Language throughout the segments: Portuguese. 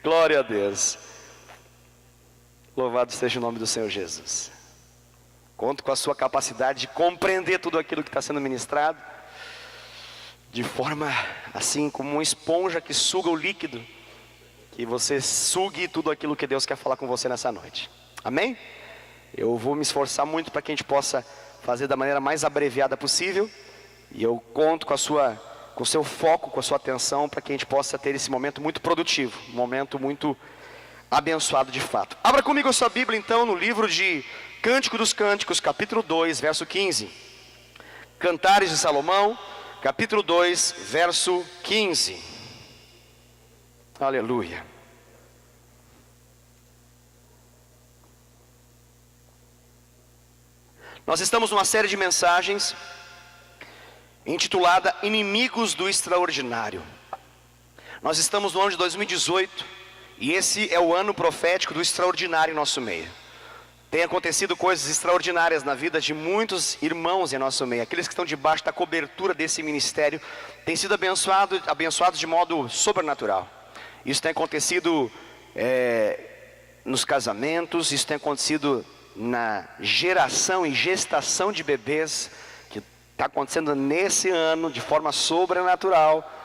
Glória a Deus. Louvado seja o nome do Senhor Jesus. Conto com a sua capacidade de compreender tudo aquilo que está sendo ministrado, de forma assim como uma esponja que suga o líquido, que você sugue tudo aquilo que Deus quer falar com você nessa noite. Amém? Eu vou me esforçar muito para que a gente possa fazer da maneira mais abreviada possível, e eu conto com o seu foco, com a sua atenção, para que a gente possa ter esse momento muito produtivo, um momento muito abençoado de fato. Abra comigo a sua Bíblia então no livro de Cântico dos Cânticos, capítulo 2, verso 15. Cantares de Salomão, capítulo 2, verso 15. Aleluia. Nós estamos numa série de mensagens intitulada Inimigos do Extraordinário. Nós estamos no ano de 2018 e esse é o ano profético do extraordinário em nosso meio. Tem acontecido coisas extraordinárias na vida de muitos irmãos em nosso meio. Aqueles que estão debaixo da cobertura desse ministério têm sido abençoados de modo sobrenatural. Isso tem acontecido nos casamentos, isso tem acontecido na geração e gestação de bebês, que está acontecendo nesse ano de forma sobrenatural.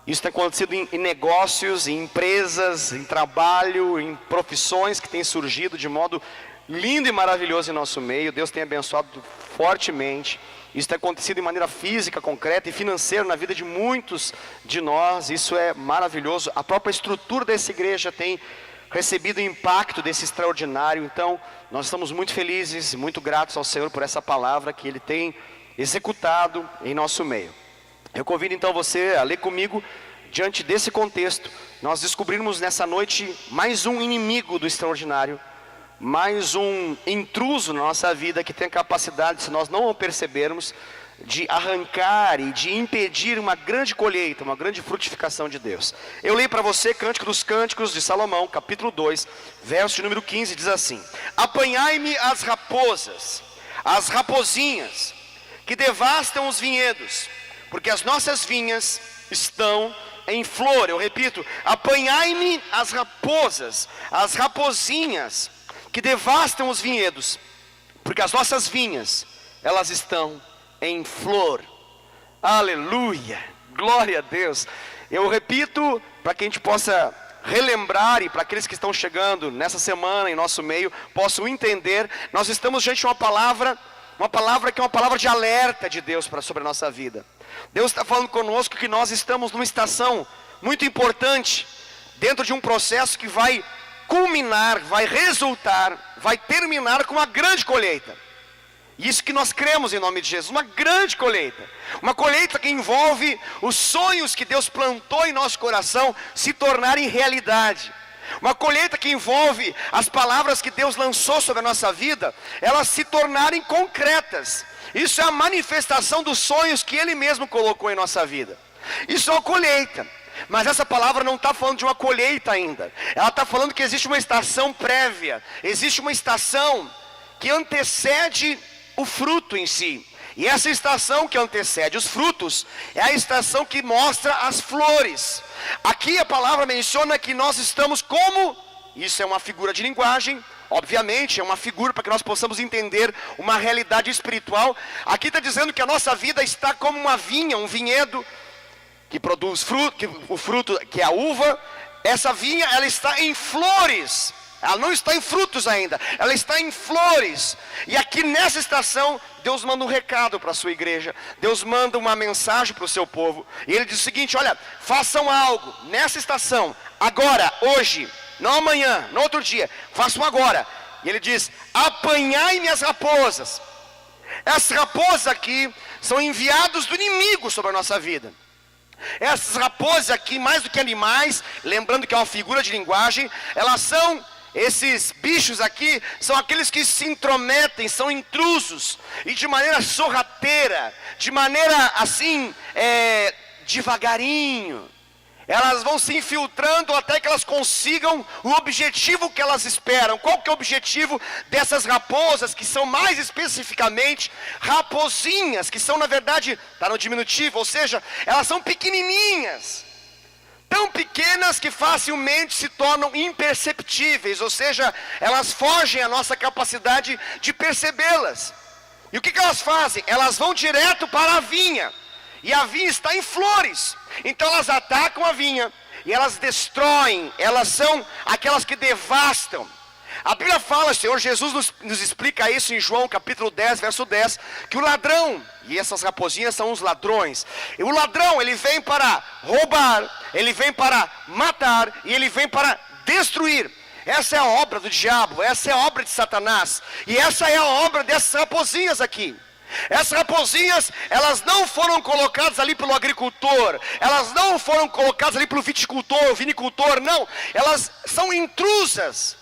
Isso tem acontecido em negócios, em empresas, em trabalho, em profissões que têm surgido de modo lindo e maravilhoso em nosso meio. Deus tem abençoado fortemente. Isso tem acontecido de maneira física, concreta e financeira na vida de muitos de nós. Isso é maravilhoso. A própria estrutura dessa igreja tem recebido o impacto desse extraordinário. Então, nós estamos muito felizes, muito gratos ao Senhor por essa palavra que Ele tem executado em nosso meio. Eu convido então você a ler comigo, diante desse contexto, nós descobrimos nessa noite mais um inimigo do extraordinário, mais um intruso na nossa vida que tem a capacidade, se nós não o percebermos, de arrancar e de impedir uma grande colheita, uma grande frutificação de Deus. Eu leio para você Cântico dos Cânticos de Salomão, capítulo 2, verso de número 15, diz assim: Apanhai-me as raposas, as rapozinhas, que devastam os vinhedos, porque as nossas vinhas estão em flor. Eu repito, apanhai-me as raposas, as rapozinhas, que devastam os vinhedos, porque as nossas vinhas, elas estão em flor. Aleluia, glória a Deus. Eu repito, para que a gente possa relembrar, e para aqueles que estão chegando nessa semana em nosso meio, possam entender, nós estamos diante de uma palavra que é uma palavra de alerta de Deus sobre a nossa vida. Deus está falando conosco que nós estamos numa estação muito importante, dentro de um processo que vai culminar, vai resultar, vai terminar com uma grande colheita. Isso que nós cremos em nome de Jesus, uma grande colheita. Uma colheita que envolve os sonhos que Deus plantou em nosso coração se tornarem realidade. Uma colheita que envolve as palavras que Deus lançou sobre a nossa vida, elas se tornarem concretas. Isso é a manifestação dos sonhos que Ele mesmo colocou em nossa vida. Isso é uma colheita. Mas essa palavra não está falando de uma colheita ainda. Ela está falando que existe uma estação prévia. Existe uma estação que antecede o fruto em si. E essa estação que antecede os frutos é a estação que mostra as flores. Aqui a palavra menciona que nós estamos como, isso é uma figura de linguagem, obviamente é uma figura para que nós possamos entender uma realidade espiritual. Aqui está dizendo que a nossa vida está como uma vinha, um vinhedo que produz fruto, o fruto que é a uva. Essa vinha, ela está em flores. Ela não está em frutos ainda, ela está em flores. E aqui nessa estação, Deus manda um recado para a sua igreja. Deus manda uma mensagem para o seu povo. E Ele diz o seguinte: olha, façam algo nessa estação, agora, hoje, não amanhã, no outro dia, façam agora. E Ele diz: apanhai-me as raposas. Essas raposas aqui são enviados do inimigo sobre a nossa vida. Essas raposas aqui, mais do que animais, lembrando que é uma figura de linguagem, elas são... Esses bichos aqui são aqueles que se intrometem, são intrusos, e de maneira sorrateira, de maneira assim, devagarinho, elas vão se infiltrando até que elas consigam o objetivo que elas esperam. Qual que é o objetivo dessas raposas, que são mais especificamente raposinhas, que são na verdade, está no diminutivo, ou seja, elas são pequenininhas. pequenas que facilmente se tornam imperceptíveis, ou seja, elas fogem à nossa capacidade de percebê-las. E o que elas fazem? Elas vão direto para a vinha, e a vinha está em flores, então elas atacam a vinha, e elas destroem, elas são aquelas que devastam. A Bíblia fala, o Senhor Jesus nos explica isso em João capítulo 10, verso 10, que o ladrão, e essas raposinhas são os ladrões, e o ladrão, ele vem para roubar, ele vem para matar, e ele vem para destruir. Essa é a obra do diabo, essa é a obra de Satanás, e essa é a obra dessas raposinhas aqui. Essas raposinhas, elas não foram colocadas ali pelo agricultor, elas não foram colocadas ali pelo viticultor, vinicultor, não, elas são intrusas.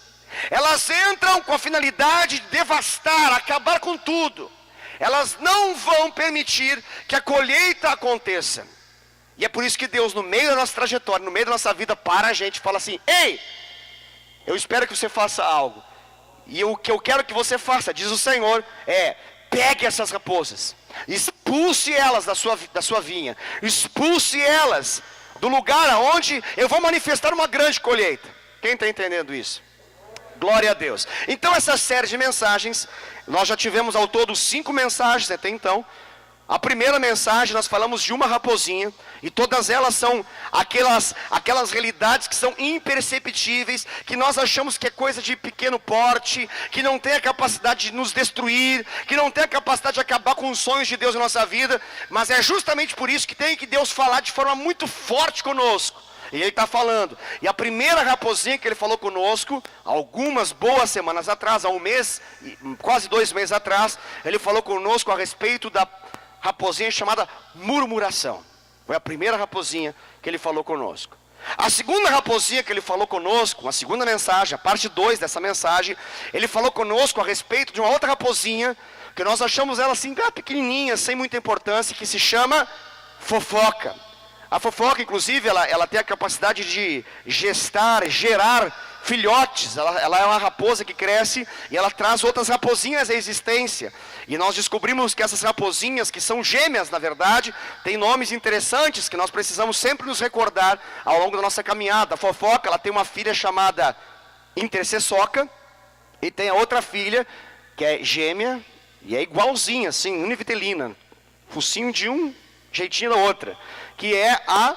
Elas entram com a finalidade de devastar, acabar com tudo. Elas não vão permitir que a colheita aconteça. E é por isso que Deus, no meio da nossa trajetória, no meio da nossa vida, para a gente e fala assim: ei, eu espero que você faça algo. E o que eu quero que você faça, diz o Senhor, é: pegue essas raposas, expulse elas da sua vinha, expulse elas do lugar onde eu vou manifestar uma grande colheita. Quem está entendendo isso? Glória a Deus. Então essa série de mensagens, nós já tivemos ao todo 5 mensagens até então. A primeira mensagem nós falamos de uma raposinha, e todas elas são aquelas realidades que são imperceptíveis, que nós achamos que é coisa de pequeno porte, que não tem a capacidade de nos destruir, que não tem a capacidade de acabar com os sonhos de Deus em nossa vida, mas é justamente por isso que tem que Deus falar de forma muito forte conosco. E ele está falando, e a primeira raposinha que ele falou conosco, algumas boas semanas atrás, há um mês, quase 2 meses atrás, ele falou conosco a respeito da raposinha chamada murmuração. Foi a primeira raposinha que ele falou conosco. A segunda raposinha que ele falou conosco, a segunda mensagem, a parte 2 dessa mensagem, ele falou conosco a respeito de uma outra raposinha, que nós achamos ela assim, pequenininha, sem muita importância, que se chama fofoca. A fofoca, inclusive, ela tem a capacidade de gerar filhotes. Ela é uma raposa que cresce e ela traz outras raposinhas à existência. E nós descobrimos que essas raposinhas, que são gêmeas na verdade, têm nomes interessantes que nós precisamos sempre nos recordar ao longo da nossa caminhada. A fofoca, ela tem uma filha chamada intercessoca, e tem a outra filha que é gêmea e é igualzinha, assim, univitelina, focinho de um, jeitinho da outra, que é a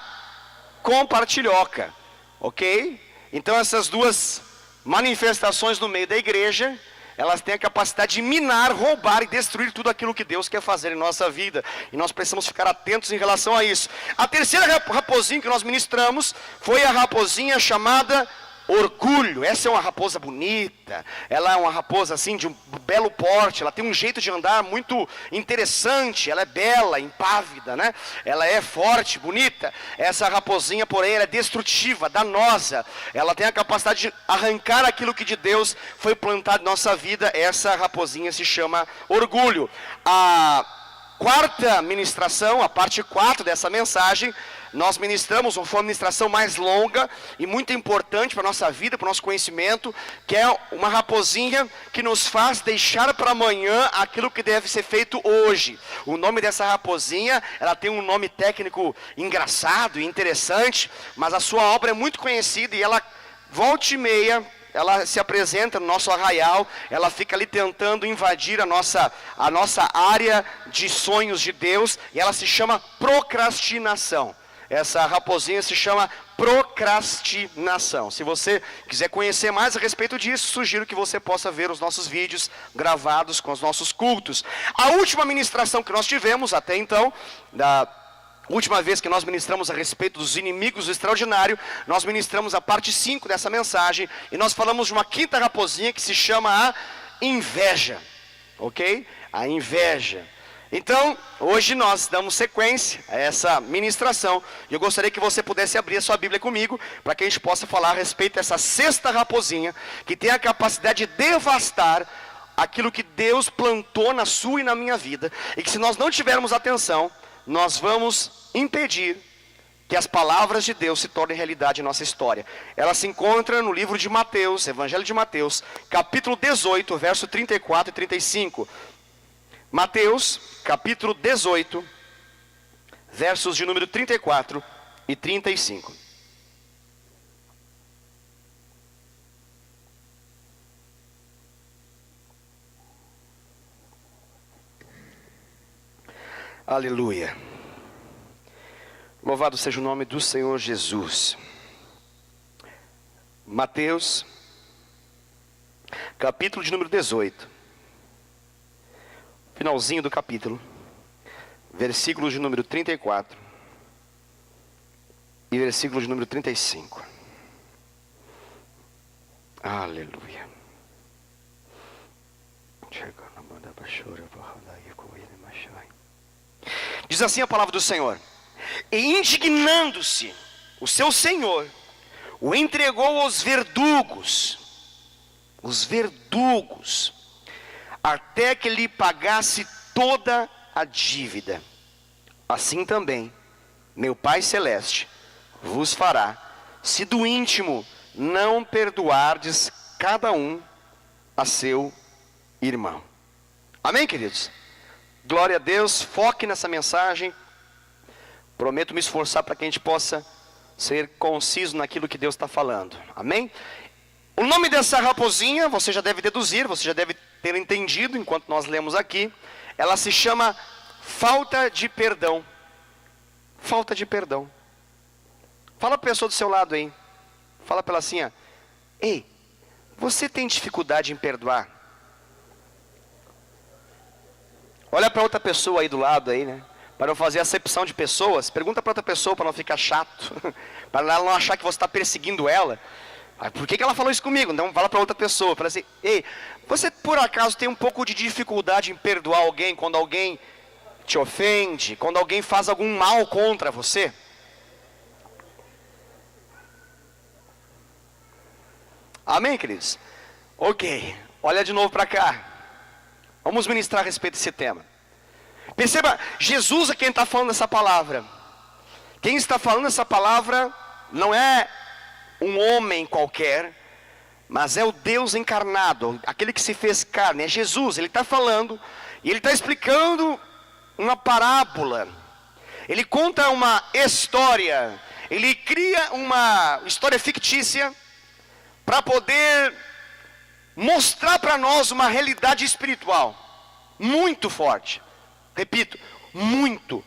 compartilhoca, ok? Então essas duas manifestações no meio da igreja, elas têm a capacidade de minar, roubar e destruir tudo aquilo que Deus quer fazer em nossa vida, e nós precisamos ficar atentos em relação a isso. A terceira raposinha que nós ministramos foi a raposinha chamada orgulho. Essa é uma raposa bonita, ela é uma raposa assim de um belo porte, ela tem um jeito de andar muito interessante, ela é bela, impávida, né? Ela é forte, bonita. Essa raposinha, porém, ela é destrutiva, danosa, ela tem a capacidade de arrancar aquilo que de Deus foi plantado em nossa vida. Essa raposinha se chama orgulho. A quarta ministração, a parte 4 dessa mensagem, nós ministramos, foi uma ministração mais longa e muito importante para a nossa vida, para o nosso conhecimento, que é uma raposinha que nos faz deixar para amanhã aquilo que deve ser feito hoje. O nome dessa raposinha, ela tem um nome técnico engraçado e interessante, mas a sua obra é muito conhecida e ela, volta e meia, ela se apresenta no nosso arraial, ela fica ali tentando invadir a nossa área de sonhos de Deus, e ela se chama procrastinação. Essa raposinha se chama procrastinação. Se você quiser conhecer mais a respeito disso, sugiro que você possa ver os nossos vídeos gravados com os nossos cultos. A última ministração que nós tivemos até então, da última vez que nós ministramos a respeito dos inimigos do extraordinário, nós ministramos a parte 5 dessa mensagem, e nós falamos de uma quinta raposinha que se chama a inveja, ok? A inveja. Então, hoje nós damos sequência a essa ministração, e eu gostaria que você pudesse abrir a sua Bíblia comigo, para que a gente possa falar a respeito dessa sexta raposinha, que tem a capacidade de devastar aquilo que Deus plantou na sua e na minha vida, e que se nós não tivermos atenção, nós vamos impedir que as palavras de Deus se tornem realidade em nossa história. Ela se encontra no livro de Mateus, Evangelho de Mateus, capítulo 18, verso 34 e 35. Mateus, capítulo 18, versos de número 34 e 35. Aleluia. Louvado seja o nome do Senhor Jesus. Mateus, capítulo de número 18. Finalzinho do capítulo. Versículos de número 34. E versículo de número 35. Aleluia. Diz assim a palavra do Senhor: e indignando-se, o seu senhor o entregou aos verdugos, até que lhe pagasse toda a dívida. Assim também meu Pai Celeste vos fará, se do íntimo não perdoardes cada um a seu irmão. Amém, queridos? Glória a Deus. Foque nessa mensagem. Prometo me esforçar para que a gente possa ser conciso naquilo que Deus está falando. Amém? O nome dessa raposinha, você já deve deduzir, você já deve ter entendido enquanto nós lemos aqui. Ela se chama falta de perdão. Falta de perdão. Fala para a pessoa do seu lado aí. Fala para ela assim, ó: ei, você tem dificuldade em perdoar? Olha para outra pessoa aí do lado aí, né? Para não fazer acepção de pessoas. Pergunta para outra pessoa para não ficar chato. Para ela não achar que você está perseguindo ela. Por que ela falou isso comigo? Então fala para outra pessoa. Fala assim: ei, você por acaso tem um pouco de dificuldade em perdoar alguém quando alguém te ofende? Quando alguém faz algum mal contra você? Amém, queridos? Ok, olha de novo para cá. Vamos ministrar a respeito desse tema. Perceba, Jesus é quem está falando essa palavra. Quem está falando essa palavra não é um homem qualquer, mas é o Deus encarnado, aquele que se fez carne, é Jesus. Ele está falando, e ele está explicando uma parábola. Ele conta uma história, ele cria uma história fictícia, para poder mostrar para nós uma realidade espiritual muito forte. Repito, muito,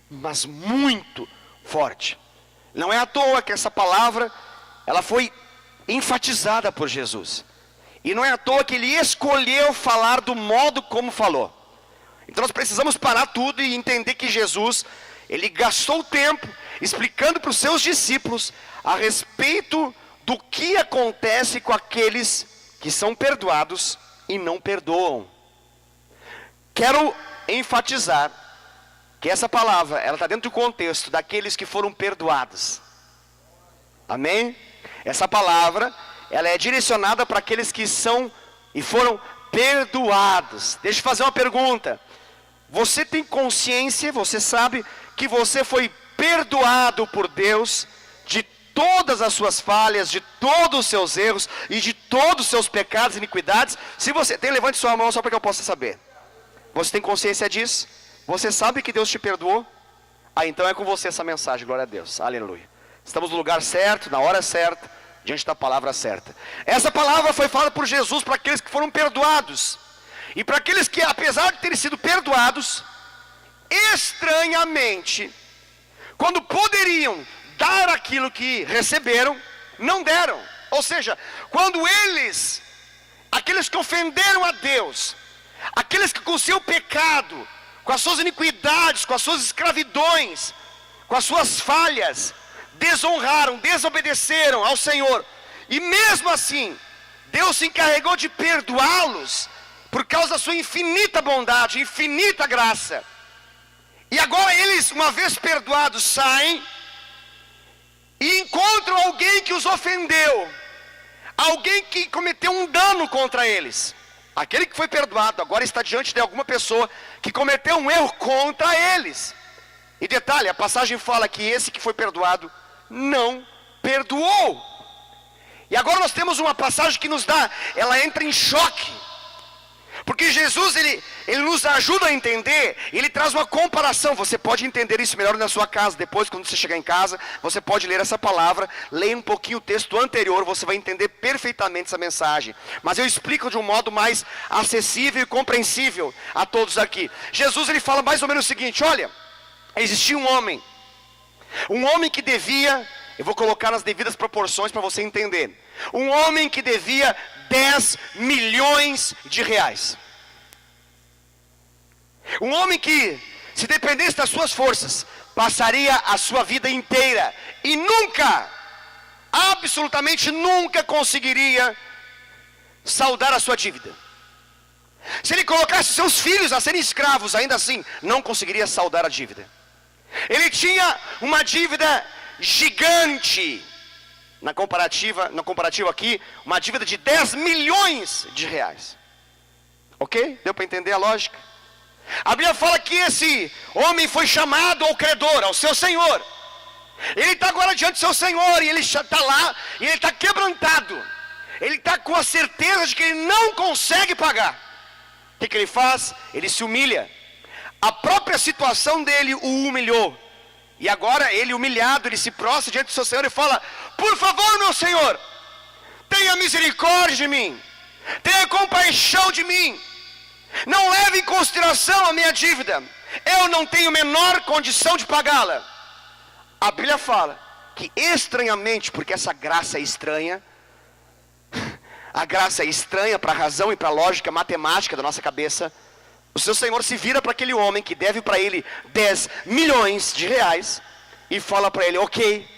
mas muito forte. Não é à toa que essa palavra, ela foi enfatizada por Jesus. E não é à toa que ele escolheu falar do modo como falou. Então nós precisamos parar tudo e entender que Jesus, ele gastou tempo explicando para os seus discípulos a respeito do que acontece com aqueles que são perdoados e não perdoam. Quero enfatizar que essa palavra, ela está dentro do contexto daqueles que foram perdoados. Amém? Essa palavra, ela é direcionada para aqueles que são e foram perdoados. Deixa eu fazer uma pergunta. Você tem consciência, você sabe que você foi perdoado por Deus de todas as suas falhas, de todos os seus erros e de todos os seus pecados e iniquidades? Se você tem, levante sua mão só para que eu possa saber. Você tem consciência disso? Você sabe que Deus te perdoou? Então é com você essa mensagem, glória a Deus, aleluia. Estamos no lugar certo, na hora certa, diante da palavra certa. Essa palavra foi falada por Jesus para aqueles que foram perdoados. E para aqueles que, apesar de terem sido perdoados, estranhamente, quando poderiam dar aquilo que receberam, não deram. Ou seja, quando eles, aqueles que ofenderam a Deus, aqueles que com o seu pecado, com as suas iniquidades, com as suas escravidões, com as suas falhas, desonraram, desobedeceram ao Senhor, e mesmo assim, Deus se encarregou de perdoá-los, por causa da sua infinita bondade, infinita graça. E agora eles, uma vez perdoados, saem e encontram alguém que os ofendeu, alguém que cometeu um dano contra eles. Aquele que foi perdoado agora está diante de alguma pessoa que cometeu um erro contra eles. E detalhe, a passagem fala que esse que foi perdoado não perdoou. E agora nós temos uma passagem que nos dá, ela entra em choque. Porque Jesus, ele nos ajuda a entender, ele traz uma comparação. Você pode entender isso melhor na sua casa. Depois, quando você chegar em casa, você pode ler essa palavra, leia um pouquinho o texto anterior, você vai entender perfeitamente essa mensagem. Mas eu explico de um modo mais acessível e compreensível a todos aqui. Jesus, ele fala mais ou menos o seguinte: olha, existia um homem que devia, eu vou colocar nas devidas proporções para você entender. Um homem que devia 10 milhões de reais. Um homem que, se dependesse das suas forças, passaria a sua vida inteira e nunca, absolutamente nunca conseguiria saldar a sua dívida. Se ele colocasse seus filhos a serem escravos, ainda assim, não conseguiria saldar a dívida. Ele tinha uma dívida gigante. Na comparativa aqui, uma dívida de 10 milhões de reais. Ok? Deu para entender a lógica? A Bíblia fala que esse homem foi chamado ao credor, ao seu senhor. Ele está agora diante do seu senhor, e ele está lá, e ele está quebrantado. Ele está com a certeza de que ele não consegue pagar. O que ele faz? Ele se humilha. A própria situação dele o humilhou. E agora ele humilhado, ele se prostra diante do seu senhor e fala: por favor, meu senhor, tenha misericórdia de mim, tenha compaixão de mim, não leve em consideração a minha dívida, eu não tenho menor condição de pagá-la. A Bíblia fala que estranhamente, porque essa graça é estranha, a graça é estranha para a razão e para a lógica matemática da nossa cabeça, o seu senhor se vira para aquele homem que deve para ele 10 milhões de reais e fala para ele: ok,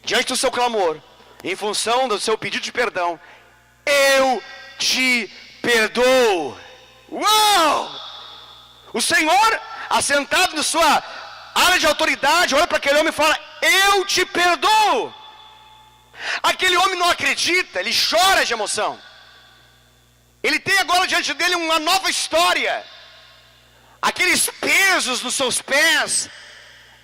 diante do seu clamor, em função do seu pedido de perdão, eu te perdoo. Uau! O Senhor, assentado na sua área de autoridade, olha para aquele homem e fala: eu te perdoo. Aquele homem não acredita, ele chora de emoção. Ele tem agora diante dele uma nova história. Aqueles pesos nos seus pés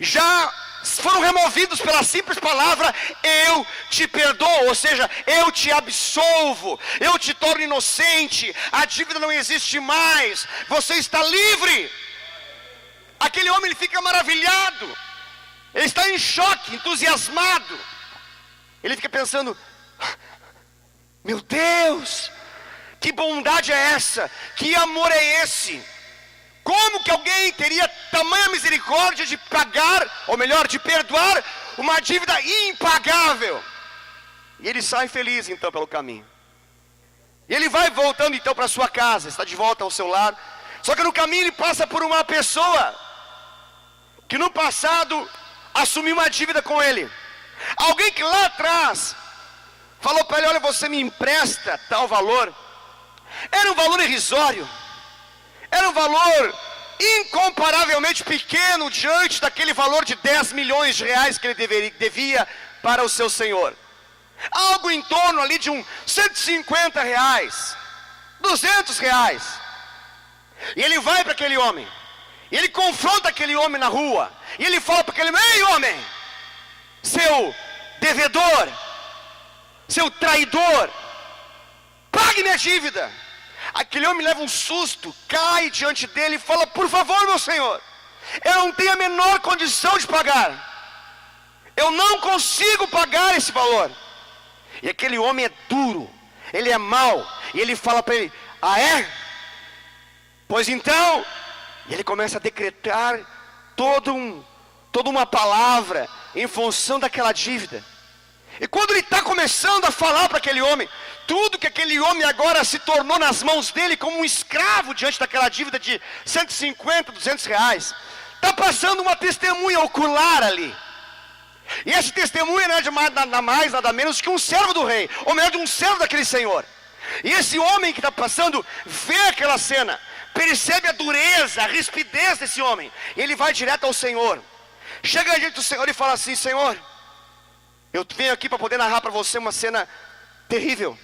já foram removidos pela simples palavra: eu te perdoo, ou seja, eu te absolvo, eu te torno inocente, a dívida não existe mais, você está livre. Aquele homem, ele fica maravilhado, ele está em choque, entusiasmado. Ele fica pensando: meu Deus, que bondade é essa, que amor é esse? Como que alguém teria tamanha misericórdia de pagar, ou melhor, de perdoar uma dívida impagável? E ele sai feliz então pelo caminho. E ele vai voltando então para sua casa, está de volta ao seu lar. Só que no caminho ele passa por uma pessoa que no passado assumiu uma dívida com ele. Alguém que lá atrás falou para ele: olha, você me empresta tal valor. Era um valor irrisório. Era um valor incomparavelmente pequeno diante daquele valor de 10 milhões de reais que ele devia para o seu senhor. Algo em torno ali de 150 reais, 200 reais. E ele vai para aquele homem, e ele confronta aquele homem na rua, e ele fala para aquele homem: ei, homem, seu devedor, seu traidor, pague minha dívida. Aquele homem leva um susto, cai diante dele e fala: por favor, meu senhor, eu não tenho a menor condição de pagar, eu não consigo pagar esse valor. E aquele homem é duro, ele é mau, e ele fala para ele: ah é? Pois então. E ele começa a decretar toda uma palavra em função daquela dívida. E quando ele está começando a falar para aquele homem, tudo que aquele homem agora se tornou nas mãos dele como um escravo diante daquela dívida de 150, 200 reais, está passando uma testemunha ocular ali. E esse testemunha não é de nada mais, nada menos que um servo do rei, ou melhor, de um servo daquele senhor. E esse homem que está passando, vê aquela cena, percebe a dureza, a rispidez desse homem, e ele vai direto ao Senhor. Chega diante do Senhor e fala assim: Senhor, eu venho aqui para poder narrar para você uma cena terrível.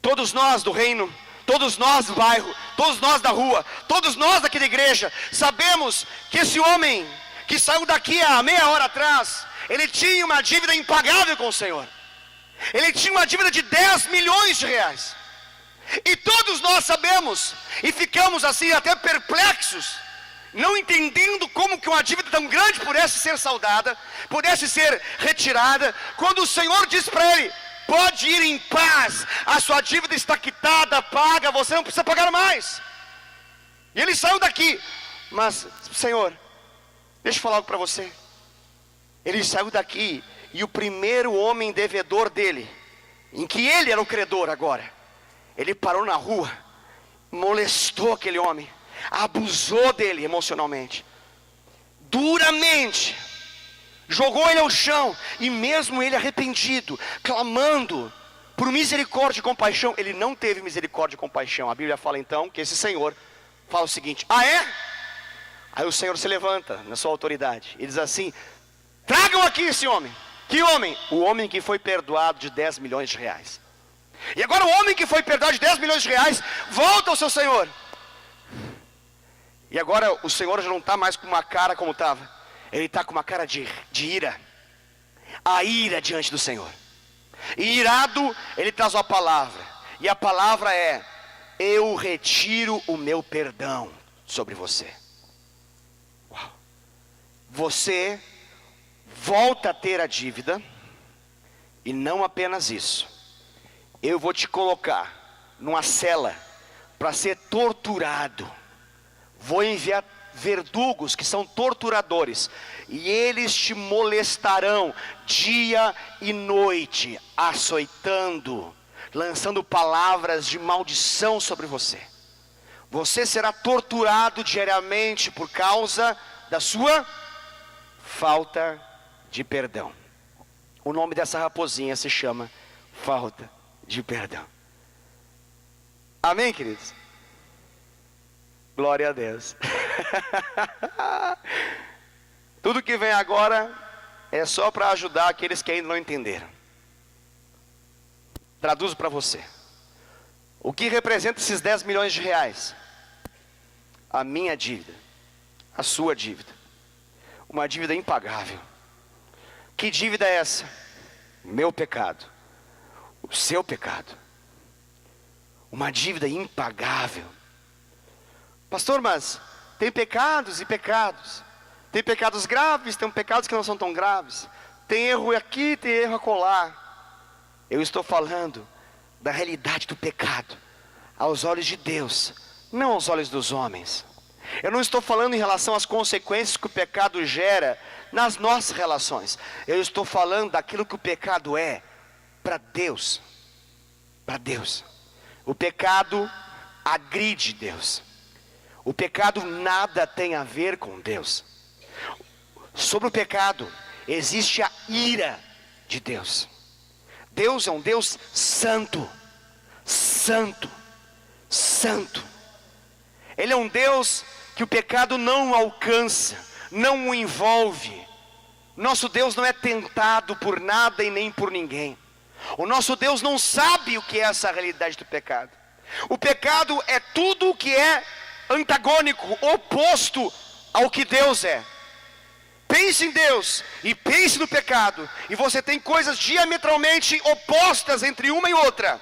Todos nós do reino, todos nós do bairro, todos nós da rua, todos nós daqui da igreja, sabemos que esse homem que saiu daqui há meia hora atrás, ele tinha uma dívida impagável com o Senhor. Ele tinha uma dívida de 10 milhões de reais. E todos nós sabemos, e ficamos assim até perplexos, não entendendo como que uma dívida tão grande pudesse ser saldada, pudesse ser retirada, quando o Senhor diz para ele: pode ir em paz, a sua dívida está quitada, paga, você não precisa pagar mais. E ele saiu daqui. Mas, Senhor, deixa eu falar algo para você. Ele saiu daqui, e o primeiro homem devedor dele, em que ele era o credor agora, ele parou na rua, molestou aquele homem, abusou dele emocionalmente, duramente, jogou ele ao chão. E mesmo ele arrependido, clamando por misericórdia e compaixão, ele não teve misericórdia e compaixão. A Bíblia fala então que esse Senhor fala o seguinte: ah, é? Aí o Senhor se levanta na sua autoridade e diz assim: tragam aqui esse homem. Que homem? O homem que foi perdoado de 10 milhões de reais. E agora o homem que foi perdoado de 10 milhões de reais volta ao seu Senhor. E agora o Senhor já não está mais com uma cara como estava. Ele está com uma cara de ira. A ira diante do Senhor. E irado, ele traz uma palavra. E a palavra é: eu retiro o meu perdão sobre você. Uau. Você volta a ter a dívida. E não apenas isso, eu vou te colocar numa cela para ser torturado. Vou enviar verdugos que são torturadores, e eles te molestarão dia e noite, açoitando, lançando palavras de maldição sobre você. Você será torturado diariamente por causa da sua falta de perdão. O nome dessa raposinha se chama falta de perdão. Amém, queridos? Glória a Deus. Tudo que vem agora é só para ajudar aqueles que ainda não entenderam. Traduzo para você. O que representa esses 10 milhões de reais? A minha dívida, a sua dívida, uma dívida impagável. Que dívida é essa? Meu pecado, o seu pecado, uma dívida impagável. Pastor, mas tem pecados e pecados. Tem pecados graves, tem pecados que não são tão graves. Tem erro aqui, tem erro acolá. Eu estou falando da realidade do pecado aos olhos de Deus, não aos olhos dos homens. Eu não estou falando em relação às consequências que o pecado gera nas nossas relações. Eu estou falando daquilo que o pecado é para Deus. Para Deus. O pecado agride Deus. O pecado nada tem a ver com Deus. Sobre o pecado existe a ira de Deus. Deus é um Deus santo. Santo. Santo. Ele é um Deus que o pecado não alcança, não o envolve. Nosso Deus não é tentado por nada e nem por ninguém. O nosso Deus não sabe o que é essa realidade do pecado. O pecado é tudo o que é antagônico, oposto ao que Deus é. Pense em Deus e pense no pecado, e você tem coisas diametralmente opostas entre uma e outra.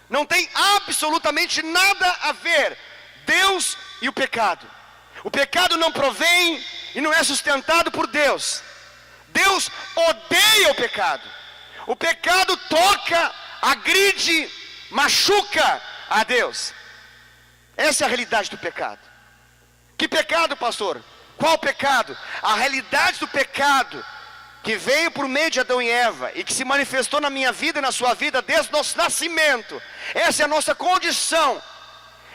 Não tem absolutamente nada a ver Deus e o pecado. O pecado não provém e não é sustentado por Deus. Deus odeia o pecado. O pecado toca, agride, machuca a Deus. Essa é a realidade do pecado. Que pecado, pastor? Qual pecado? A realidade do pecado que veio por meio de Adão e Eva e que se manifestou na minha vida e na sua vida desde o nosso nascimento. Essa é a nossa condição.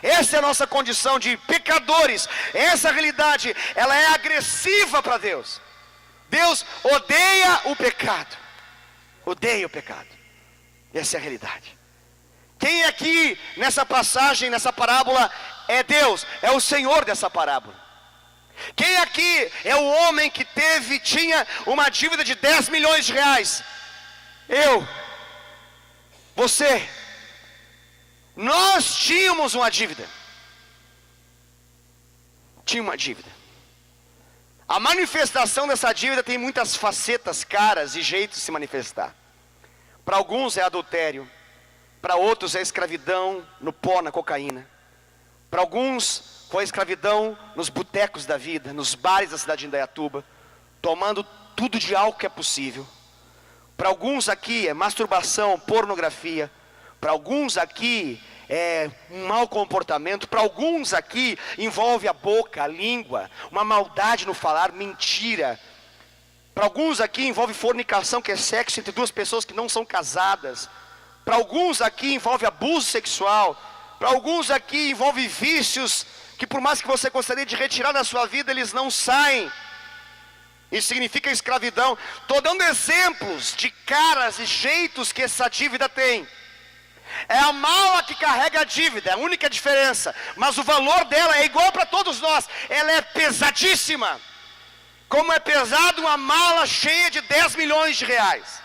Essa é a nossa condição de pecadores. Essa realidade, ela é agressiva para Deus. Deus odeia o pecado. Odeia o pecado. Essa é a realidade. Quem aqui nessa passagem, nessa parábola é Deus? É o Senhor dessa parábola. Quem aqui é o homem que tinha uma dívida de 10 milhões de reais? Eu. Você. Nós tínhamos uma dívida. Tinha uma dívida. A manifestação dessa dívida tem muitas facetas, caras e jeitos de se manifestar. Para alguns é adultério. Para outros é escravidão no pó, na cocaína. Para alguns foi escravidão nos botecos da vida, nos bares da cidade de Indaiatuba, tomando tudo de álcool que é possível. Para alguns aqui é masturbação, pornografia. Para alguns aqui é um mau comportamento. Para alguns aqui envolve a boca, a língua, uma maldade no falar, mentira. Para alguns aqui envolve fornicação, que é sexo entre duas pessoas que não são casadas. Para alguns aqui envolve abuso sexual. Para alguns aqui envolve vícios que por mais que você gostaria de retirar da sua vida, eles não saem. Isso significa escravidão. Estou dando exemplos de caras e jeitos que essa dívida tem. É a mala que carrega a dívida, é a única diferença. Mas o valor dela é igual para todos nós. Ela é pesadíssima. Como é pesado uma mala cheia de 10 milhões de reais.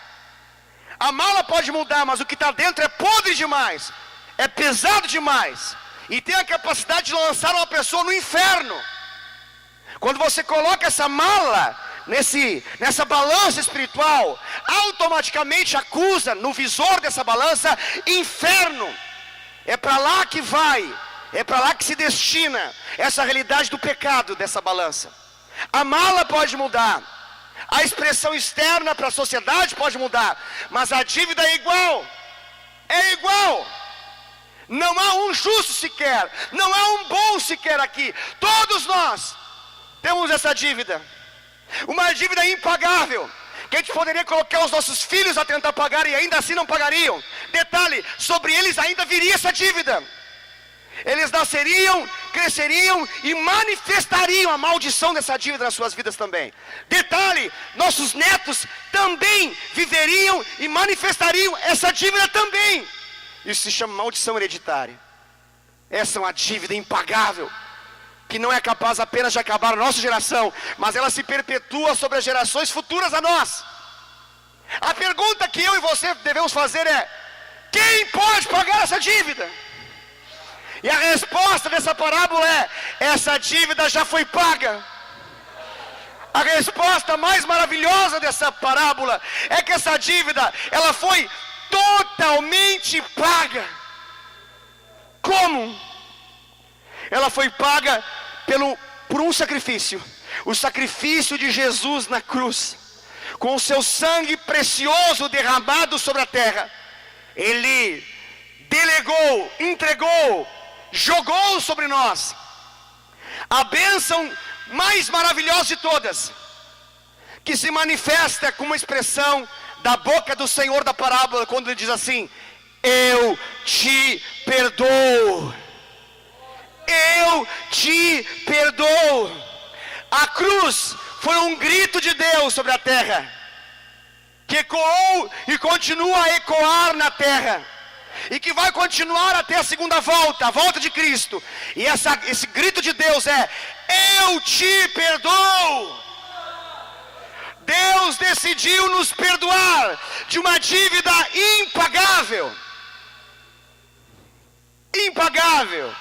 A mala pode mudar, mas o que está dentro é podre demais. É pesado demais. E tem a capacidade de lançar uma pessoa no inferno. Quando você coloca essa mala nessa balança espiritual, automaticamente acusa no visor dessa balança inferno. É para lá que vai, é para lá que se destina essa realidade do pecado dessa balança. A mala pode mudar, a expressão externa para a sociedade pode mudar, mas a dívida é igual. É igual. Não há um justo sequer, não há um bom sequer aqui. Todos nós temos essa dívida. Uma dívida impagável, que a gente poderia colocar os nossos filhos a tentar pagar e ainda assim não pagariam. Detalhe, sobre eles ainda viria essa dívida. Eles nasceriam, cresceriam e manifestariam a maldição dessa dívida nas suas vidas também. Detalhe, nossos netos também viveriam e manifestariam essa dívida também. Isso se chama maldição hereditária. Essa é uma dívida impagável, que não é capaz apenas de acabar a nossa geração, mas ela se perpetua sobre as gerações futuras a nós. A pergunta que eu e você devemos fazer é: quem pode pagar essa dívida? E a resposta dessa parábola é: essa dívida já foi paga. A resposta mais maravilhosa dessa parábola é que essa dívida, ela foi totalmente paga. Como? Ela foi paga por um sacrifício. O sacrifício de Jesus na cruz. Com o seu sangue precioso derramado sobre a terra. Ele delegou, entregou, jogou sobre nós a bênção mais maravilhosa de todas, que se manifesta com uma expressão da boca do Senhor da parábola, quando ele diz assim: eu te perdoo. Eu te perdoo. A cruz foi um grito de Deus sobre a terra, que ecoou e continua a ecoar na terra, e que vai continuar até a segunda volta, a volta de Cristo. E esse grito de Deus é: eu te perdoo. Deus decidiu nos perdoar de uma dívida impagável. Impagável.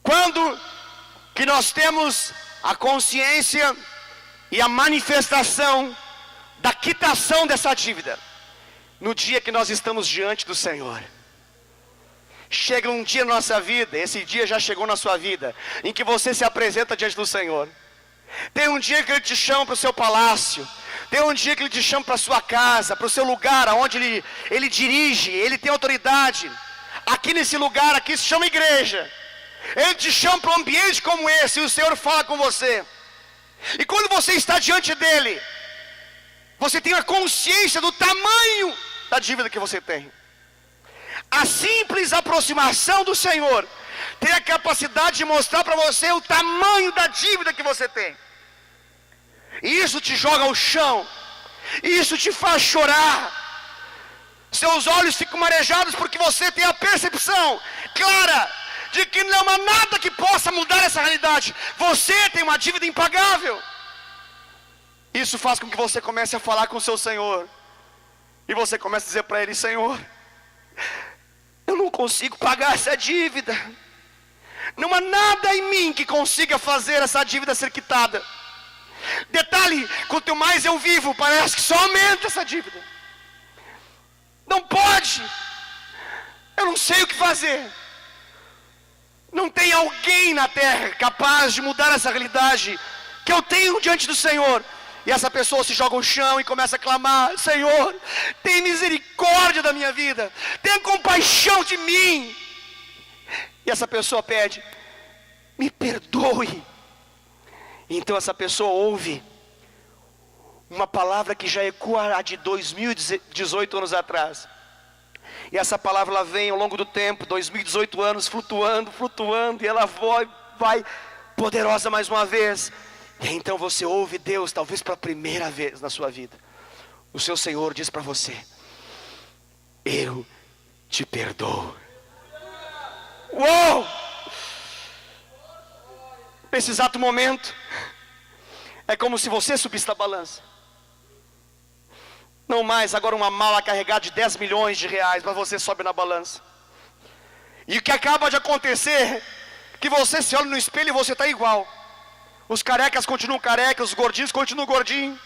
Quando que nós temos a consciência e a manifestação da quitação dessa dívida? No dia que nós estamos diante do Senhor. Chega um dia na nossa vida, esse dia já chegou na sua vida, em que você se apresenta diante do Senhor. Tem um dia que Ele te chama para o seu palácio. Tem um dia que Ele te chama para a sua casa, para o seu lugar, onde Ele dirige, Ele tem autoridade. Aqui nesse lugar, aqui se chama igreja. Ele te chama para um ambiente como esse, e o Senhor fala com você. E quando você está diante dEle, você tem a consciência do tamanho da dívida que você tem. A simples aproximação do Senhor tem a capacidade de mostrar para você o tamanho da dívida que você tem. E isso te joga ao chão. Isso te faz chorar. Seus olhos ficam marejados porque você tem a percepção clara de que não há nada que possa mudar essa realidade. Você tem uma dívida impagável. Isso faz com que você comece a falar com o seu Senhor. E você comece a dizer para Ele: Senhor, eu não consigo pagar essa dívida. Não há nada em mim que consiga fazer essa dívida ser quitada. Detalhe, quanto mais eu vivo, parece que só aumenta essa dívida. Não pode. Eu não sei o que fazer. Não tem alguém na terra capaz de mudar essa realidade que eu tenho diante do Senhor. E essa pessoa se joga ao chão e começa a clamar: Senhor, tem misericórdia da minha vida, tenha compaixão de mim. E essa pessoa pede: me perdoe. Então essa pessoa ouve uma palavra que já ecoa de 2018 anos atrás. E essa palavra ela vem ao longo do tempo, 2018 anos, flutuando, e ela vai poderosa mais uma vez. E então você ouve Deus, talvez pela primeira vez na sua vida. O seu Senhor diz para você: eu te perdoo. Uou! Nesse exato momento, é como se você subisse da balança. Não mais agora uma mala carregada de 10 milhões de reais, mas você sobe na balança. E o que acaba de acontecer, que você se olha no espelho e você está igual. Os carecas continuam carecas, os gordinhos continuam gordinhos.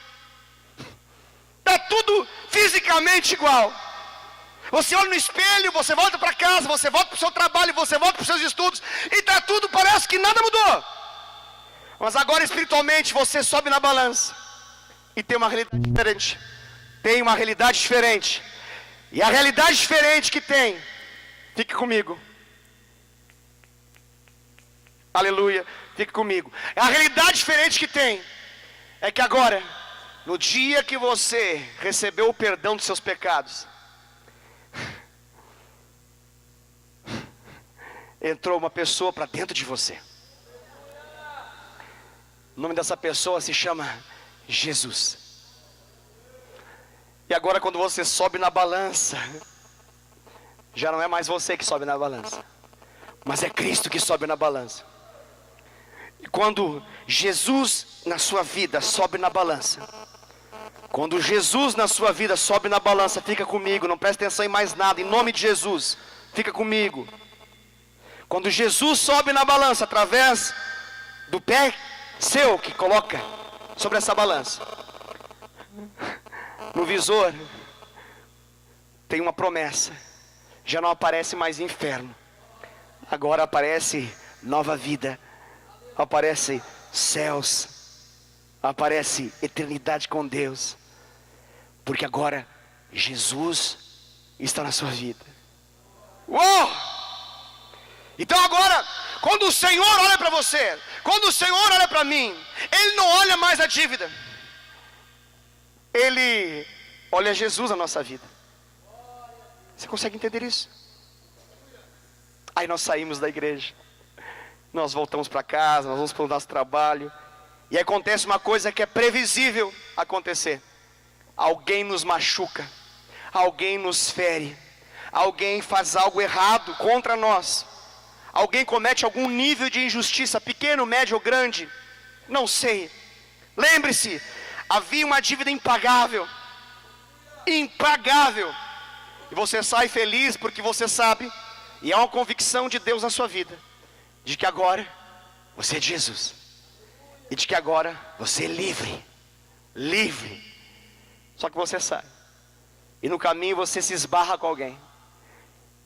Está tudo fisicamente igual. Você olha no espelho, você volta para casa, você volta para o seu trabalho, você volta para os seus estudos, e está tudo, parece que nada mudou. Mas agora espiritualmente você sobe na balança e tem uma realidade diferente. Tem uma realidade diferente. E a realidade diferente que tem, fique comigo. Aleluia, fique comigo. A realidade diferente que tem é que agora, no dia que você recebeu o perdão dos seus pecados, entrou uma pessoa para dentro de você. O nome dessa pessoa se chama Jesus. E agora quando você sobe na balança, já não é mais você que sobe na balança, mas é Cristo que sobe na balança. E quando Jesus na sua vida sobe na balança, quando Jesus na sua vida sobe na balança, fica comigo, não preste atenção em mais nada, em nome de Jesus, fica comigo. Quando Jesus sobe na balança, através do pé seu que coloca sobre essa balança, no visor tem uma promessa. Já não aparece mais inferno, agora aparece nova vida, aparece céus, aparece eternidade com Deus, porque agora Jesus está na sua vida. Uou! Então agora, quando o Senhor olha para você, quando o Senhor olha para mim, Ele não olha mais a dívida, Ele olha Jesus na nossa vida. Você consegue entender isso? Aí nós saímos da igreja, nós voltamos para casa, nós vamos para o nosso trabalho, e acontece uma coisa que é previsível acontecer. Alguém nos machuca, alguém nos fere, alguém faz algo errado contra nós, alguém comete algum nível de injustiça, pequeno, médio ou grande, não sei. Lembre-se, havia uma dívida impagável, e você sai feliz porque você sabe, e há uma convicção de Deus na sua vida, de que agora você é de Jesus, e de que agora você é livre. Só que você sai, e no caminho você se esbarra com alguém,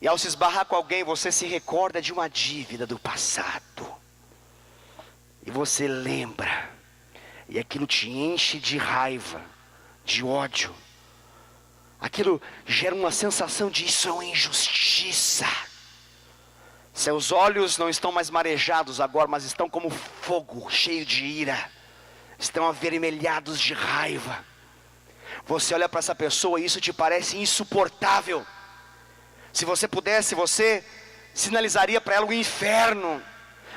e ao se esbarrar com alguém você se recorda de uma dívida do passado, e você lembra, e aquilo te enche de raiva, de ódio. Aquilo gera uma sensação de isso é uma injustiça. Seus olhos não estão mais marejados agora, mas estão como fogo, cheio de ira. Estão avermelhados de raiva. Você olha para essa pessoa e isso te parece insuportável. Se você pudesse, você sinalizaria para ela o inferno.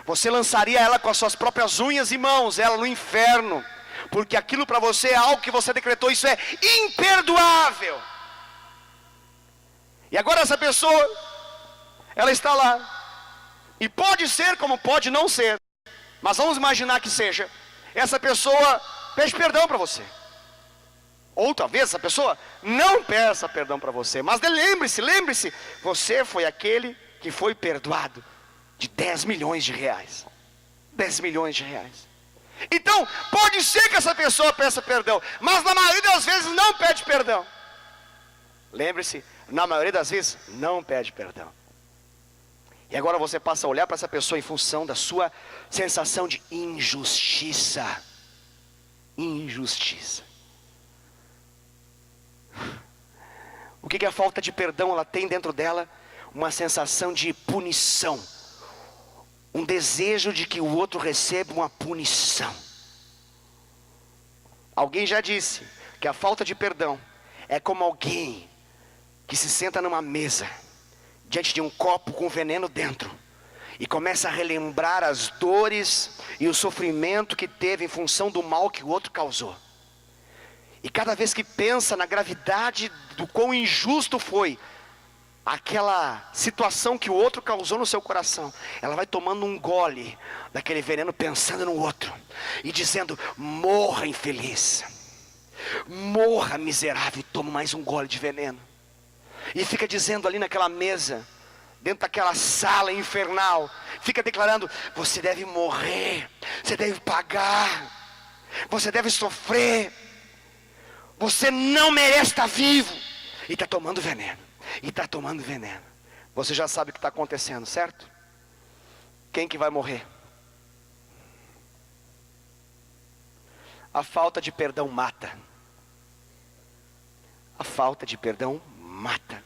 Você lançaria ela com as suas próprias unhas e mãos, ela no inferno. Porque aquilo para você é algo que você decretou, isso é imperdoável. E agora essa pessoa, ela está lá, e pode ser como pode não ser, mas vamos imaginar que seja, essa pessoa pede perdão para você, ou talvez essa pessoa não peça perdão para você, mas lembre-se, você foi aquele que foi perdoado de 10 milhões de reais, 10 milhões de reais, então pode ser que essa pessoa peça perdão, mas na maioria das vezes não pede perdão. lembre-se, na maioria das vezes, não pede perdão. E agora você passa a olhar para essa pessoa em função da sua sensação de injustiça. Injustiça. O que a falta de perdão ela tem dentro dela? Uma sensação de punição. Um desejo de que o outro receba uma punição. Alguém já disse que a falta de perdão é como alguém que se senta numa mesa diante de um copo com veneno dentro e começa a relembrar as dores e o sofrimento que teve em função do mal que o outro causou. E cada vez que pensa na gravidade do quão injusto foi aquela situação que o outro causou no seu coração, ela vai tomando um gole daquele veneno, pensando no outro e dizendo: morra infeliz, morra miserável, e toma mais um gole de veneno. E fica dizendo ali naquela mesa, dentro daquela sala infernal, fica declarando: você deve morrer, você deve pagar, você deve sofrer, você não merece estar vivo. E está tomando veneno, e está tomando veneno. Você já sabe o que está acontecendo, certo? Quem que vai morrer? A falta de perdão mata. A falta de perdão mata.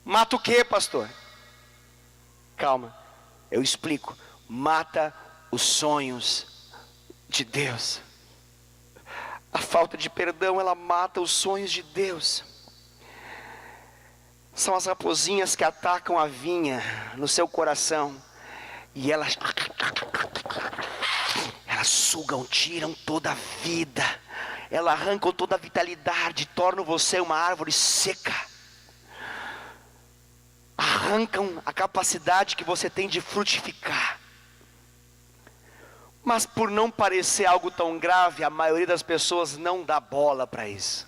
Mata o quê, pastor? Calma, eu explico. Mata os sonhos de Deus. A falta de perdão, ela mata os sonhos de Deus. São as raposinhas que atacam a vinha no seu coração e elas sugam, tiram toda a vida, elas arrancam toda a vitalidade, tornam você uma árvore seca, arrancam a capacidade que você tem de frutificar. Mas por não parecer algo tão grave, a maioria das pessoas não dá bola para isso.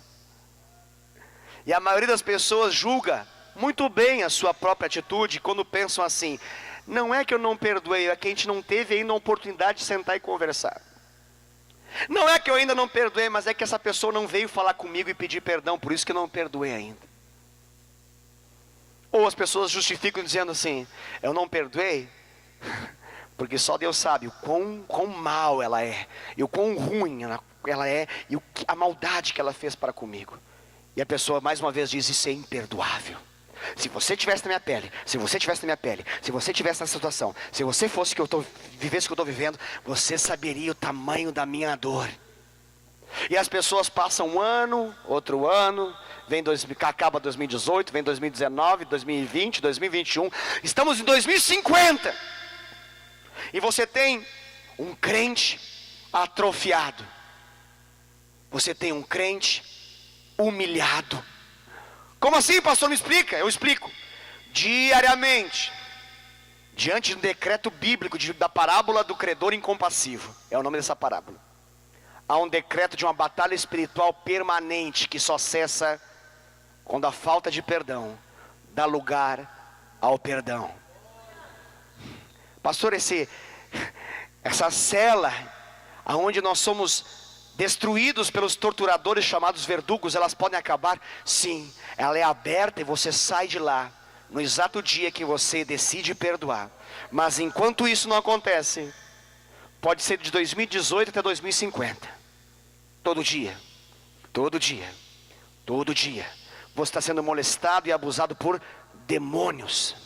E a maioria das pessoas julga muito bem a sua própria atitude quando pensam assim: não é que eu não perdoei, é que a gente não teve ainda a oportunidade de sentar e conversar. Não é que eu ainda não perdoei, mas é que essa pessoa não veio falar comigo e pedir perdão, por isso que eu não perdoei ainda. Ou as pessoas justificam dizendo assim: eu não perdoei porque só Deus sabe o quão mal ela é, e o quão ruim ela é, e a maldade que ela fez para comigo. E a pessoa mais uma vez diz: isso é imperdoável. Se você tivesse na minha pele, se você tivesse na minha pele, se você tivesse nessa situação, se você fosse que vivesse o que eu estou vivendo, você saberia o tamanho da minha dor. E as pessoas passam um ano, outro ano, acaba 2018, vem 2019, 2020, 2021, estamos em 2050. E você tem um crente atrofiado. Você tem um crente humilhado. Como assim, pastor? Me explica. Eu explico. Diariamente, diante de um decreto bíblico da parábola do credor incompassivo, é o nome dessa parábola, há um decreto de uma batalha espiritual permanente que só cessa quando a falta de perdão dá lugar ao perdão. Pastor, essa cela aonde nós somos destruídos pelos torturadores chamados verdugos, elas podem acabar? Sim, ela é aberta e você sai de lá no exato dia que você decide perdoar. Mas enquanto isso não acontece, pode ser de 2018 até 2050. Todo dia, todo dia, todo dia, você está sendo molestado e abusado por demônios.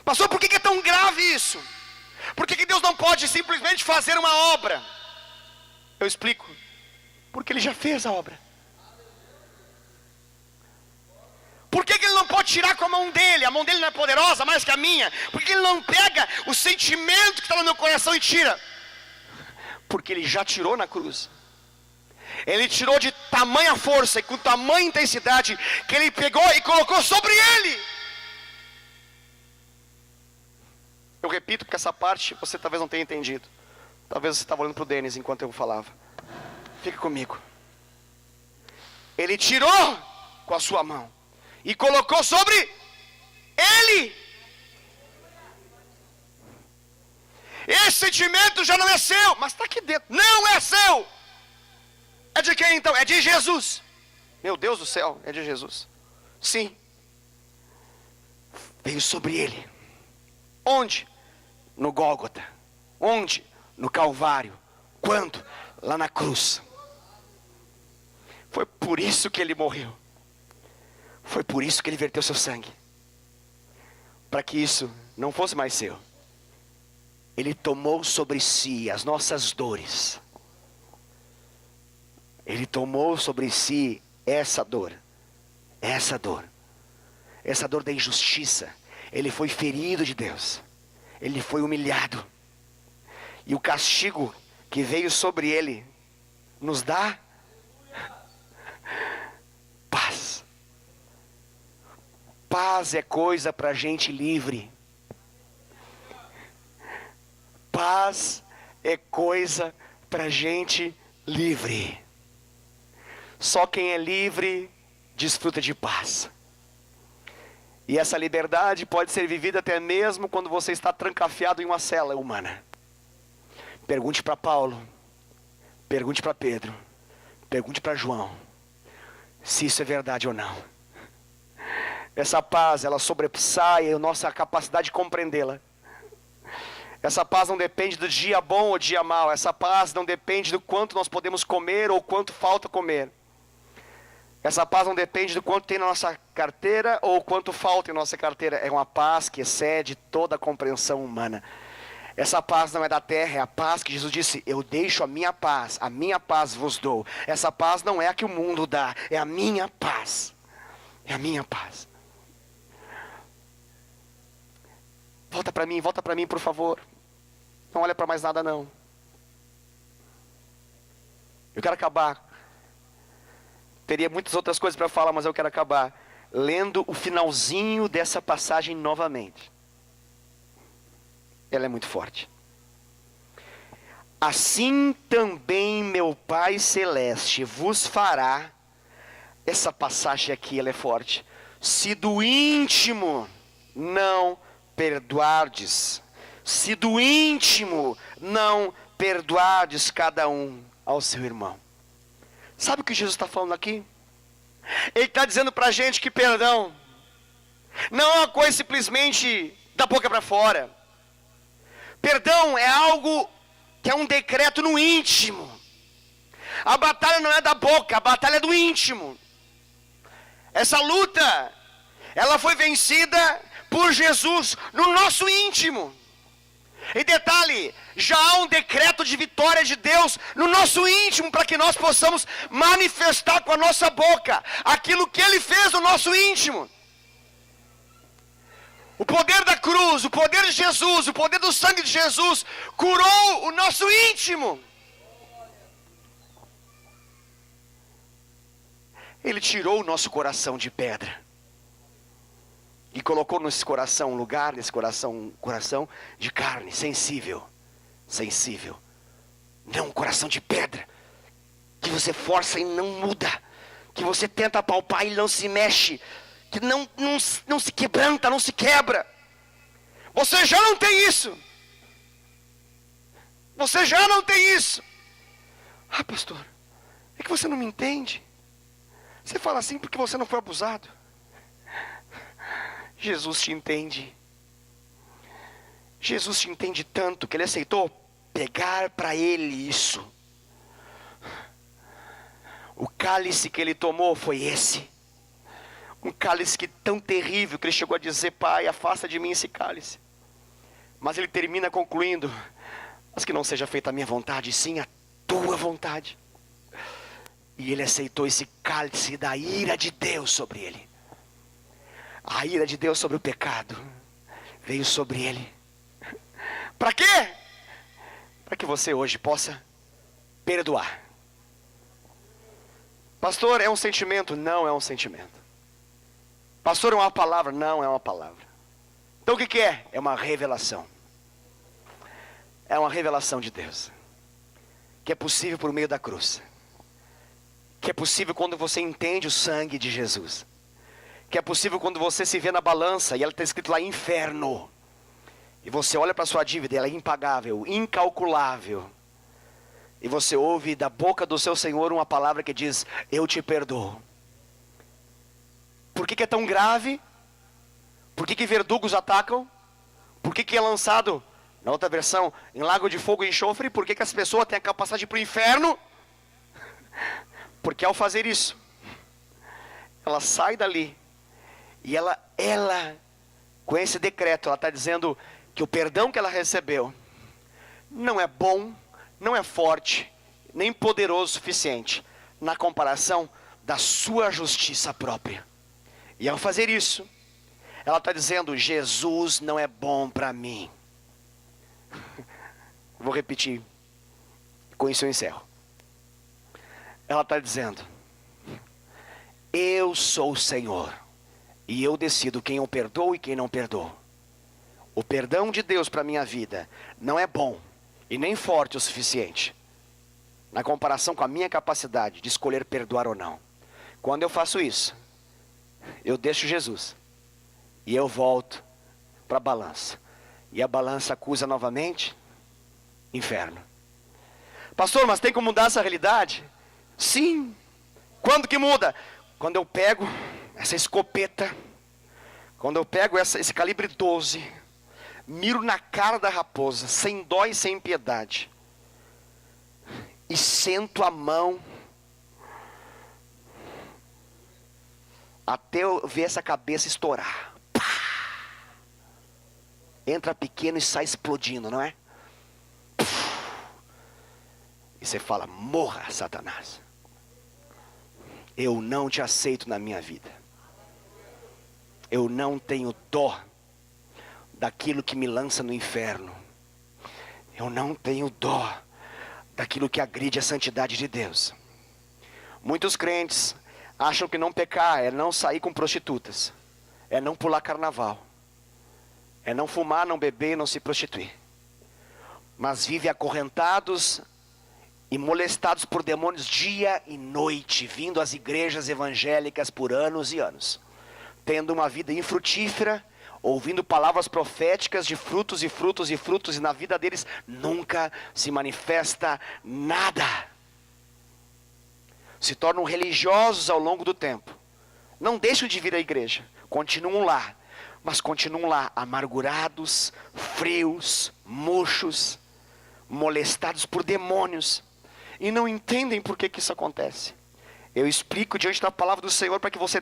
Pastor, por que é tão grave isso? Por que Deus não pode simplesmente fazer uma obra? Eu explico. Porque Ele já fez a obra. Por que Ele não pode tirar com a mão dele? A mão dele não é poderosa mais que a minha? Por que Ele não pega o sentimento que está no meu coração e tira? Porque Ele já tirou na cruz. Ele tirou de tamanha força e com tamanha intensidade que Ele pegou e colocou sobre Ele. Eu repito porque essa parte você talvez não tenha entendido. Talvez você estava olhando para o Denis enquanto eu falava. Fica comigo. Ele tirou com a sua mão e colocou sobre Ele. Esse sentimento já não é seu, mas está aqui dentro. Não é seu. É de quem então? É de Jesus. Meu Deus do céu, é de Jesus. Sim. Veio sobre ele. Onde? No Gólgota. Onde? No Calvário. Quando? Lá na cruz. Foi por isso que ele morreu. Foi por isso que ele verteu seu sangue. Para que isso não fosse mais seu. Ele tomou sobre si as nossas dores. Ele tomou sobre si essa dor. Essa dor. Essa dor da injustiça. Ele foi ferido de Deus. Ele foi humilhado. E o castigo que veio sobre ele nos dá paz. Paz é coisa para gente livre. Paz é coisa para gente livre. Só quem é livre desfruta de paz. E essa liberdade pode ser vivida até mesmo quando você está trancafiado em uma cela humana. Pergunte para Paulo, pergunte para Pedro, pergunte para João, se isso é verdade ou não. Essa paz, ela sobressai a nossa capacidade de compreendê-la. Essa paz não depende do dia bom ou dia mau. Essa paz não depende do quanto nós podemos comer ou quanto falta comer. Essa paz não depende do quanto tem na nossa carteira ou quanto falta em nossa carteira. É uma paz que excede toda a compreensão humana. Essa paz não é da terra, é a paz que Jesus disse: eu deixo a minha paz vos dou. Essa paz não é a que o mundo dá, é a minha paz. É a minha paz. Volta para mim, por favor. Não olha para mais nada não. Eu quero acabar. Teria muitas outras coisas para falar, mas eu quero acabar lendo o finalzinho dessa passagem novamente. Ela é muito forte. Assim também meu Pai Celeste vos fará. Essa passagem aqui, ela é forte. Se do íntimo não perdoardes. Se do íntimo não perdoardes cada um ao seu irmão. Sabe o que Jesus está falando aqui? Ele está dizendo para a gente que perdão não é uma coisa simplesmente da boca para fora. Perdão é algo que é um decreto no íntimo. A batalha não é da boca, a batalha é do íntimo. Essa luta, ela foi vencida por Jesus no nosso íntimo. E detalhe, já há um decreto de vitória de Deus no nosso íntimo, para que nós possamos manifestar com a nossa boca aquilo que Ele fez no nosso íntimo. O poder da cruz, o poder de Jesus, o poder do sangue de Jesus curou o nosso íntimo. Ele tirou o nosso coração de pedra e colocou nesse coração um lugar, nesse coração, um coração de carne, sensível. Sensível. Não um coração de pedra, que você força e não muda, que você tenta palpar e não se mexe, que não se quebranta, não se quebra. Você já não tem isso. Você já não tem isso. Ah, pastor, é que você não me entende. Você fala assim porque você não foi abusado. Jesus te entende. Jesus te entende tanto que Ele aceitou pegar para Ele isso. O cálice que Ele tomou foi esse. Um cálice que tão terrível que Ele chegou a dizer: Pai, afasta de mim esse cálice. Mas Ele termina concluindo: mas que não seja feita a minha vontade, sim a tua vontade. E Ele aceitou esse cálice da ira de Deus sobre Ele. A ira de Deus sobre o pecado veio sobre Ele. Para quê? Para que você hoje possa perdoar. Pastor, é um sentimento? Não é um sentimento. Pastor, é uma palavra? Não é uma palavra. Então o que é? É uma revelação. É uma revelação de Deus, que é possível por meio da cruz, que é possível quando você entende o sangue de Jesus, que é possível quando você se vê na balança e ela está escrito lá inferno, e você olha para a sua dívida, ela é impagável, incalculável, e você ouve da boca do seu Senhor uma palavra que diz: eu te perdoo. Por que é tão grave? Por que verdugos atacam? Por que é lançado, na outra versão, em lago de fogo e enxofre? Por que as pessoas têm a capacidade de ir para o inferno? Porque ao fazer isso, ela sai dali, e ela, com esse decreto, ela está dizendo que o perdão que ela recebeu, não é bom, não é forte, nem poderoso o suficiente, na comparação da sua justiça própria. E ao fazer isso, ela está dizendo, Jesus não é bom para mim. Vou repetir, com isso eu encerro. Ela está dizendo, eu sou o Senhor, e eu decido quem eu perdoo e quem não perdoo. O perdão de Deus para a minha vida não é bom, e nem forte o suficiente, na comparação com a minha capacidade de escolher perdoar ou não. Quando eu faço isso, eu deixo Jesus, e eu volto para a balança. E a balança acusa novamente, inferno. Pastor, mas tem como mudar essa realidade? Sim. Quando que muda? Quando eu pego essa escopeta, quando eu pego esse calibre 12, miro na cara da raposa, sem dó e sem piedade, e sento a mão, até eu ver essa cabeça estourar. Pá! Entra pequeno e sai explodindo, não é? E você fala, morra, Satanás. Eu não te aceito na minha vida. Eu não tenho dó daquilo que me lança no inferno. Eu não tenho dó daquilo que agride a santidade de Deus. Muitos crentes acham que não pecar é não sair com prostitutas, é não pular carnaval, é não fumar, não beber, não se prostituir. Mas vivem acorrentados e molestados por demônios dia e noite, vindo às igrejas evangélicas por anos e anos, tendo uma vida infrutífera, ouvindo palavras proféticas de frutos e frutos e frutos, e na vida deles nunca se manifesta nada. Se tornam religiosos ao longo do tempo, não deixam de vir à igreja, continuam lá, mas continuam lá amargurados, frios, murchos, molestados por demônios, e não entendem por que isso acontece. Eu explico diante da palavra do Senhor para que você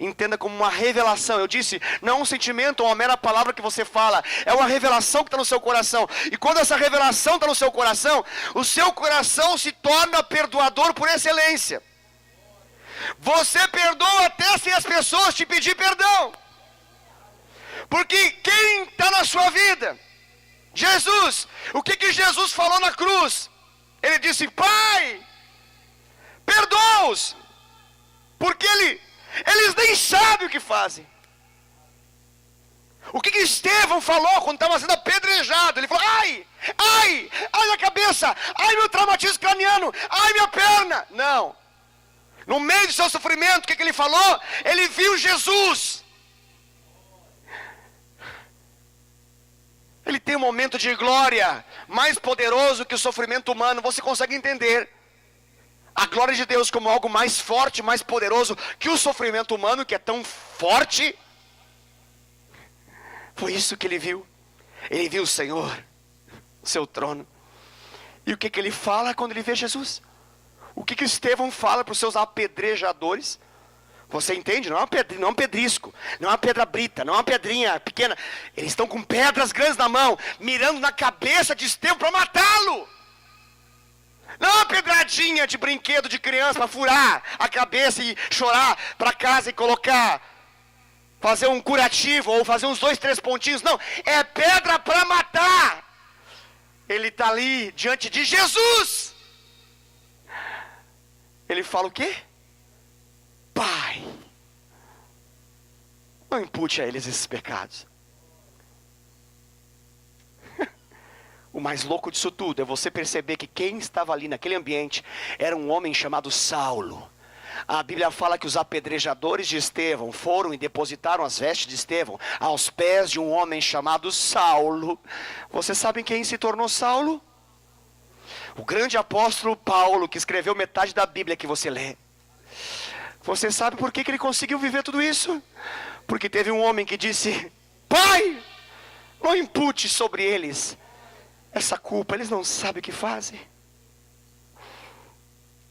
entenda como uma revelação. Eu disse, não é um sentimento ou uma mera palavra que você fala, é uma revelação que está no seu coração. E quando essa revelação está no seu coração, o seu coração se torna perdoador por excelência. Você perdoa até sem as pessoas te pedir perdão. Porque quem está na sua vida? Jesus. O que Jesus falou na cruz? Ele disse, Pai, perdoa-os, porque eles nem sabem o que fazem. O que Estevão falou quando estava sendo apedrejado? Ele falou, ai a cabeça, ai meu traumatismo craniano, ai minha perna. Não, no meio do seu sofrimento, o que ele falou? Ele viu Jesus. Ele tem um momento de glória mais poderoso que o sofrimento humano. Você consegue entender a glória de Deus como algo mais forte, mais poderoso que o sofrimento humano, que é tão forte? Foi isso que ele viu. Ele viu o Senhor, o seu trono. E o que ele fala quando ele vê Jesus? O que Estevão fala para os seus apedrejadores? Você entende? Não é um pedrisco, não é uma pedra brita, não é uma pedrinha pequena. Eles estão com pedras grandes na mão, mirando na cabeça de Estevão para matá-lo. Não é uma pedradinha de brinquedo de criança para furar a cabeça e chorar para casa e colocar, fazer um curativo ou fazer uns 2, 3 pontinhos. Não, é pedra para matar. Ele está ali diante de Jesus. Ele fala o quê? Pai, não impute a eles esses pecados. O mais louco disso tudo é você perceber que quem estava ali naquele ambiente era um homem chamado Saulo. A Bíblia fala que os apedrejadores de Estevão foram e depositaram as vestes de Estevão aos pés de um homem chamado Saulo. Vocês sabem quem se tornou Saulo? O grande apóstolo Paulo, que escreveu metade da Bíblia que você lê. Você sabe por que ele conseguiu viver tudo isso? Porque teve um homem que disse: Pai, não impute sobre eles essa culpa, eles não sabem o que fazem.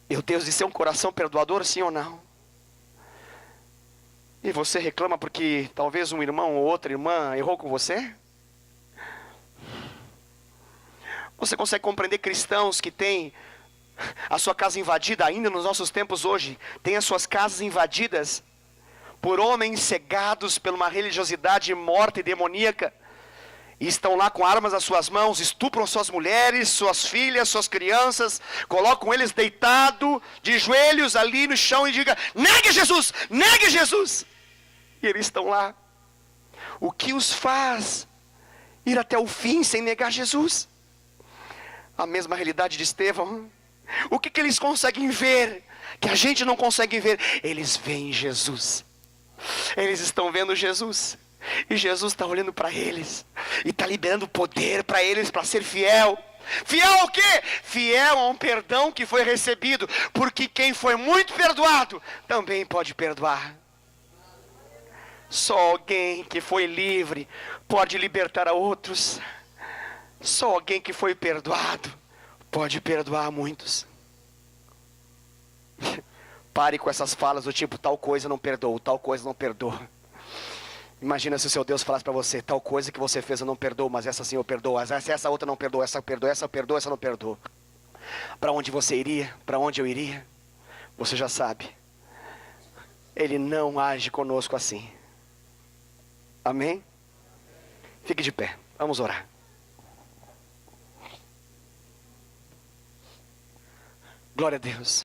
Meu Deus, isso é um coração perdoador, sim ou não? E você reclama porque talvez um irmão ou outra irmã errou com você? Você consegue compreender cristãos que têm a sua casa invadida ainda nos nossos tempos hoje? Tem as suas casas invadidas por homens cegados por uma religiosidade morta e demoníaca. E estão lá com armas nas suas mãos, estupram suas mulheres, suas filhas, suas crianças, colocam eles deitados, de joelhos ali no chão e digam: negue Jesus, negue Jesus. E eles estão lá. O que os faz ir até o fim sem negar Jesus? A mesma realidade de Estevão. O que eles conseguem ver que a gente não consegue ver? Eles veem Jesus. Eles estão vendo Jesus. E Jesus está olhando para eles e está liberando poder para eles para ser fiel. Fiel ao quê? Fiel a um perdão que foi recebido. Porque quem foi muito perdoado também pode perdoar. Só alguém que foi livre pode libertar a outros. Só alguém que foi perdoado pode perdoar muitos. Pare com essas falas do tipo: tal coisa não perdoa, tal coisa não perdoa. Imagina se o seu Deus falasse para você: tal coisa que você fez eu não perdoo, mas essa sim eu perdoo. Essa outra não perdoa, essa perdoa, essa perdoa, essa não perdoa. Para onde você iria? Para onde eu iria? Você já sabe. Ele não age conosco assim. Amém? Fique de pé, vamos orar. Glória a Deus.